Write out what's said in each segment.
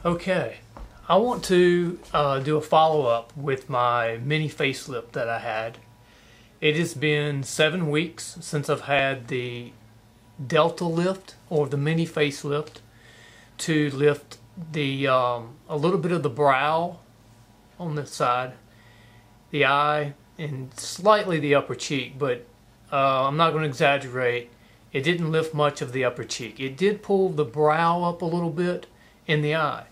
Okay, I want to do a follow-up with my mini facelift that I had. It has been 7 weeks since I've had the Delta lift or the mini facelift to lift the a little bit of the brow on this side, the eye, and slightly the upper cheek, but I'm not going to exaggerate. It didn't lift much of the upper cheek. It did pull the brow up a little bit in the eye.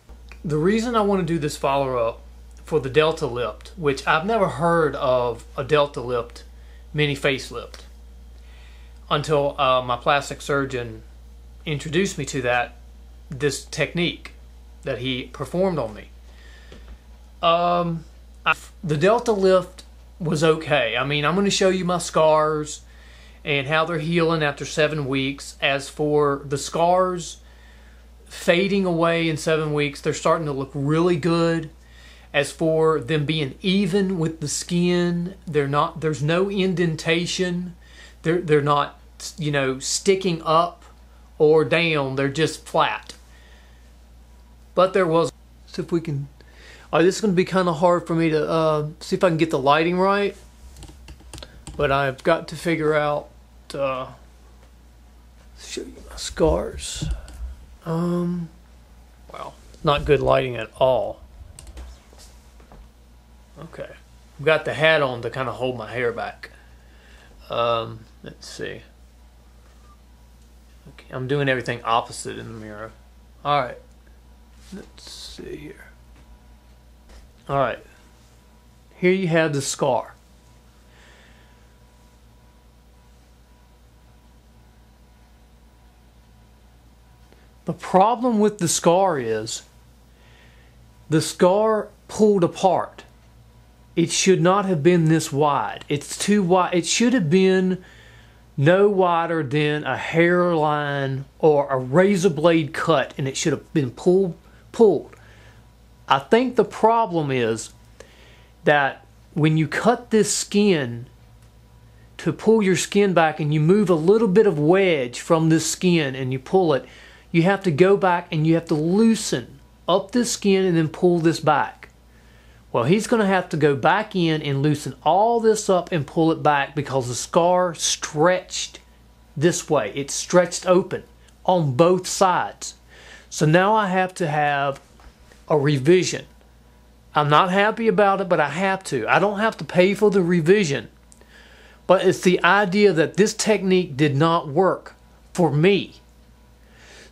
The reason I want to do this follow-up for the Delta lift, which I've never heard of a Delta lift mini facelift until my plastic surgeon introduced me to this technique that he performed on me. The Delta lift was okay. I mean, I'm going to show you my scars and how they're healing after 7 weeks. As for the scars fading away in 7 weeks, they're starting to look really good. As for them being even with the skin, there's no indentation. They're not, you know, sticking up or down. They're just flat. But there was, see if we can, this is going to be kind of hard for me to see if I can get the lighting right. But I've got to figure out, show you my scars. Well, not good lighting at all. Okay, I've got the hat on to kind of hold my hair back. Let's see. Okay, I'm doing everything opposite in the mirror. All right, let's see here. All right, here you have the scar. The problem with the scar is the scar pulled apart. It should not have been this wide. It's too wide. It should have been no wider than a hairline or a razor blade cut, and it should have been pulled. I think the problem is that when you cut this skin to pull your skin back and you move a little bit of wedge from this skin and you pull it, you have to go back and you have to loosen up this skin and then pull this back. Well, he's going to have to go back in and loosen all this up and pull it back because the scar stretched this way. It's stretched open on both sides. So now I have to have a revision. I'm not happy about it, but I have to. I don't have to pay for the revision. But it's the idea that this technique did not work for me.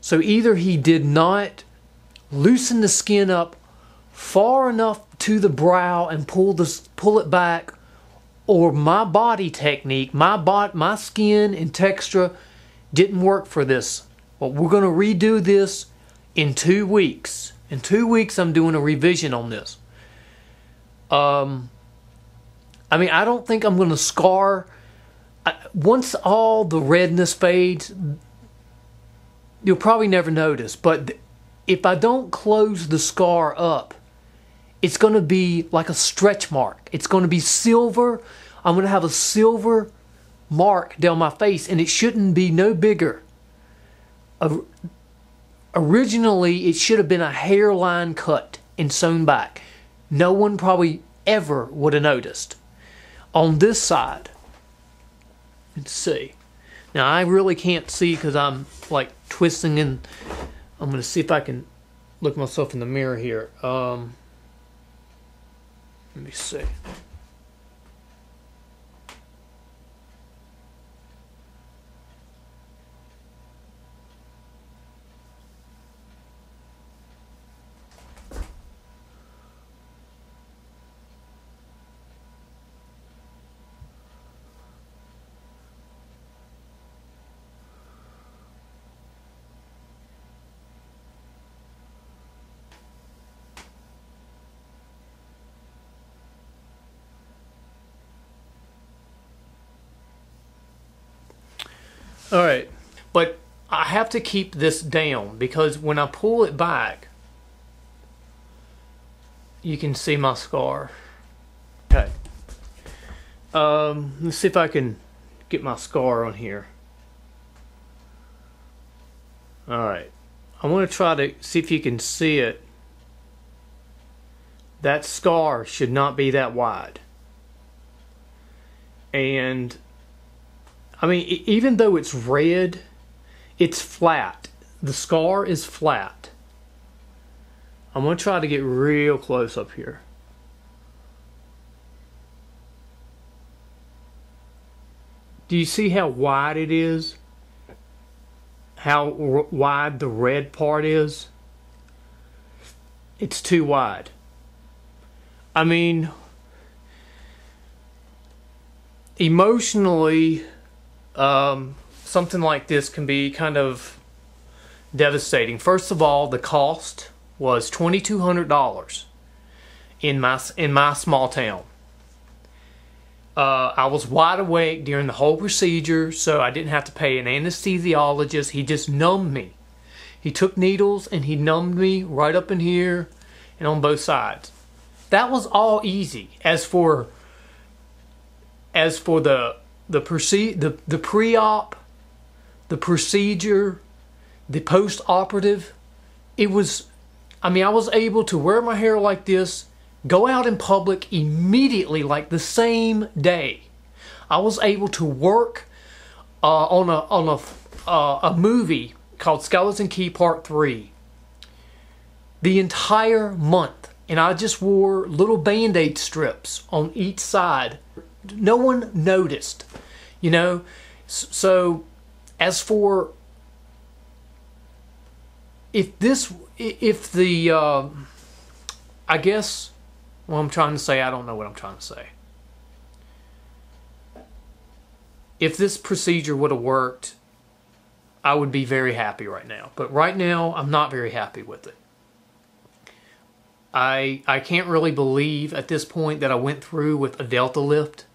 So either he did not loosen the skin up far enough to the brow and pull it back, or my body technique, my skin and texture didn't work for this. Well, we're going to redo this in 2 weeks. In 2 weeks, I'm doing a revision on this. I mean, I don't think I'm going to scar. Once all the redness fades, you'll probably never notice, but if I don't close the scar up, it's going to be like a stretch mark. It's going to be silver. I'm going to have a silver mark down my face, and it shouldn't be no bigger. Originally, it should have been a hairline cut and sewn back. No one probably ever would have noticed. On this side, let's see. Now, I really can't see because I'm like twisting in. I'm going to see if I can look myself in the mirror here. Let me see. All right, but I have to keep this down because when I pull it back, you can see my scar. Okay. Let's see if I can get my scar on here. Alright. I want to try to see if you can see it that scar should not be that wide. And I mean, even though it's red, it's flat. The scar is flat. I'm going to try to get real close up here. Do you see how wide it is? How wide the red part is? It's too wide. I mean, emotionally, something like this can be kind of devastating. First of all, the cost was $2,200 in my small town. I was wide awake during the whole procedure, so I didn't have to pay an anesthesiologist. He just numbed me. He took needles and he numbed me right up in here and on both sides. That was all easy. As for the pre-op, the procedure, the post-operative, it was, I mean, I was able to wear my hair like this, go out in public immediately, like the same day. I was able to work on a movie called Skeleton Key Part 3 the entire month. And I just wore little Band-Aid strips on each side. No one noticed, you know. So as for I guess what I'm trying to say, I don't know what I'm trying to say. If this procedure would have worked, I would be very happy right now. But right now, I'm not very happy with it. I can't really believe at this point that I went through with a Delta lift.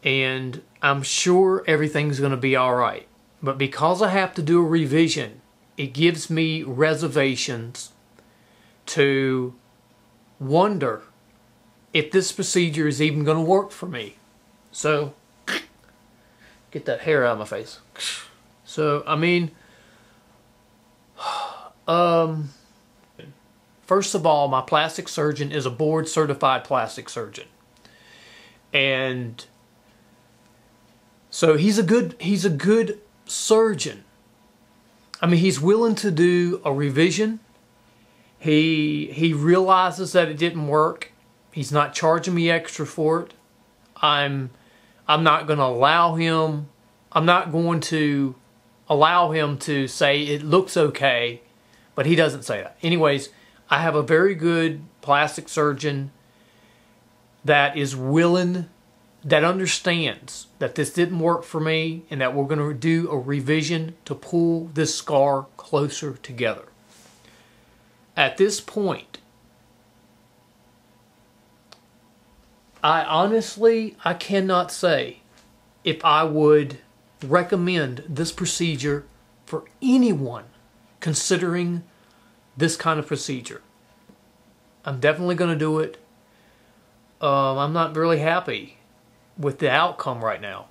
And I'm sure everything's going to be alright. But because I have to do a revision, it gives me reservations to wonder if this procedure is even going to work for me. So, get that hair out of my face. So, I mean, first of all, my plastic surgeon is a board certified plastic surgeon. And so he's a good surgeon. I mean, he's willing to do a revision. He realizes that it didn't work. He's not charging me extra for it. I'm not going to allow him. I'm not going to allow him to say it looks okay, but he doesn't say that. Anyways, I have a very good plastic surgeon that is willing, that understands that this didn't work for me and that we're going to do a revision to pull this scar closer together. At this point, I cannot say if I would recommend this procedure for anyone considering this kind of procedure. I'm definitely going to do it. I'm not really happy with the outcome right now.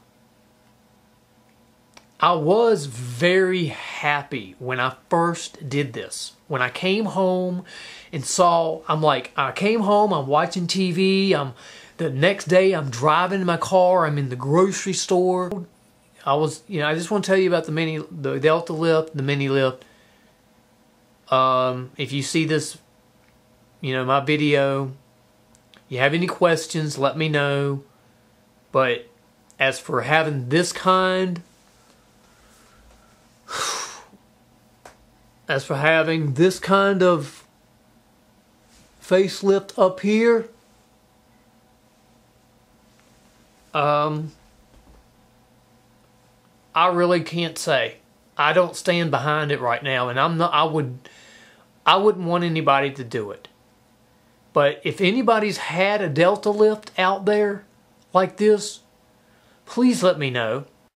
I was very happy when I first did this. When I came home and saw, I came home, I'm watching TV, the next day I'm driving in my car, I'm in the grocery store. I just want to tell you about the Delta lift, the mini lift. If you see this, my video, you have any questions, let me know. But as for having this kind, of facelift up here, I really can't say. I don't stand behind it right now, and I wouldn't want anybody to do it. But if anybody's had a Delta lift out there like this, please let me know.